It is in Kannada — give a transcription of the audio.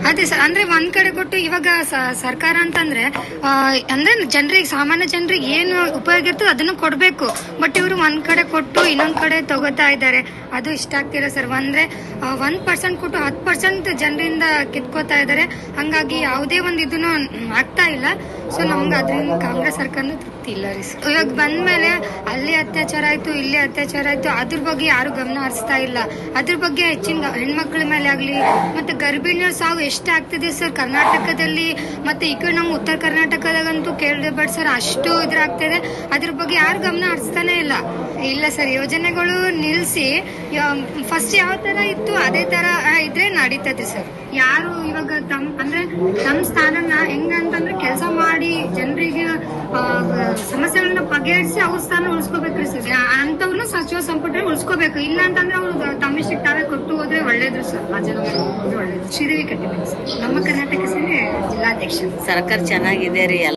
ಅದೇ ಸರ್, ಅಂದ್ರೆ ಒಂದ್ ಕಡೆ ಕೊಟ್ಟು ಇವಾಗ ಸರ್ಕಾರ ಅಂತಂದ್ರೆ ಅಂದ್ರೆ ಜನರಿಗೆ, ಸಾಮಾನ್ಯ ಜನರಿಗೆ ಏನು ಉಪಯೋಗ ಇರ್ತದೆ ಅದನ್ನು ಕೊಡ್ಬೇಕು. ಬಟ್ ಇವರು ಒಂದ್ ಕಡೆ ಕೊಟ್ಟು ಇನ್ನೊಂದ್ ಕಡೆ ತಗೋತಾ ಇದ್ದಾರೆ. ಅದು ಇಷ್ಟ ಆಗ್ತಿಲ್ಲ ಸರ್. ಅಂದ್ರೆ 1% ಕೊಟ್ಟು 10% ಜನರಿಂದ ಕಿತ್ಕೋತಾ ಇದ್ದಾರೆ. ಹಂಗಾಗಿ ಯಾವುದೇ ಒಂದು ಇದನ್ನು ಆಗ್ತಾ ಇಲ್ಲ. ಸೊ ನಮ್ಗೆ ಅದ್ರಿಂದ ಕಾಂಗ್ರೆಸ್ ಸರ್ಕಾರ ತೃಪ್ತಿ ಇಲ್ಲ ರೀ ಸರ್. ಇವಾಗ ಬಂದ್ಮೇಲೆ ಅಲ್ಲಿ ಅತ್ಯಾಚಾರ ಆಯ್ತು, ಇಲ್ಲಿ ಅತ್ಯಾಚಾರ ಆಯ್ತು, ಅದ್ರ ಬಗ್ಗೆ ಯಾರು ಗಮನ ಹರಿಸ್ತಾ ಇಲ್ಲ. ಅದ್ರ ಬಗ್ಗೆ ಹೆಚ್ಚಿನ ಹೆಣ್ಮಕ್ಳ ಮೇಲೆ ಆಗ್ಲಿ, ಮತ್ತೆ ಗರ್ಭಿಣಿಯರ ಸಾವು ಎಷ್ಟು ಆಗ್ತಿದೆ ಸರ್ ಕರ್ನಾಟಕದಲ್ಲಿ. ಮತ್ತೆ ಈ ಕಡೆ ನಮ್ಮ ಉತ್ತರ ಕರ್ನಾಟಕದಾಗಂತೂ ಕೇಳಬೇಡ ಸರ್, ಅಷ್ಟು ಇದ್ರಾಗ್ತಿದೆ. ಅದ್ರ ಬಗ್ಗೆ ಯಾರು ಗಮನ ಹರಿಸ್ತಾನೆ ಇಲ್ಲ. ಇಲ್ಲ ಸರ್, ಯೋಜನೆಗಳು ನಿಲ್ಸಿ ಫಸ್ಟ್ ಯಾವ ತರ ಇತ್ತು ಅದೇ ತರ ಇದ್ರೆ ನಡೀತದೆ ಸರ್. ಯಾರು ಇವಾಗ ಅಂದ್ರೆ ತಮ್ಮ ಸ್ಥಾನನ ಹೆಂಗಂತಂದ್ರೆ ಕೆಲಸ ಮಾಡಿ ಜನರಿಗೆ ಸಮಸ್ಯೆಗಳನ್ನ ಬಗೆಹರಿಸಿ ಅವ್ರ ಸ್ಥಾನ ಉಳಿಸ್ಕೋಬೇಕ್ರಿ ಸರ್. ಅಂತವ್ರನ್ನ ಸಚಿವ ಸಂಪುಟ ಉಳಿಸ್ಕೋಬೇಕು. ಇಲ್ಲ ಅಂತಂದ್ರೆ ಅವ್ರು ತಮ್ಮಿಷ್ಟಕ್ಕೆ ತಾವೇ ಕೊಟ್ಟು ಹೋದ್ರೆ ಒಳ್ಳೇದು ಸರ್. ಆ ಜನ ಒಳ್ಳೇದು. ಶ್ರೀದೇವಿ ಕಟ್ಟಿಬೇಕು ಸರ್, ನಮ್ಮ ಕರ್ನಾಟಕ ಸೇನೆ ಜಿಲ್ಲಾಧ್ಯಕ್ಷ. ಸರ್ಕಾರ ಚೆನ್ನಾಗಿದೆ ರೀ.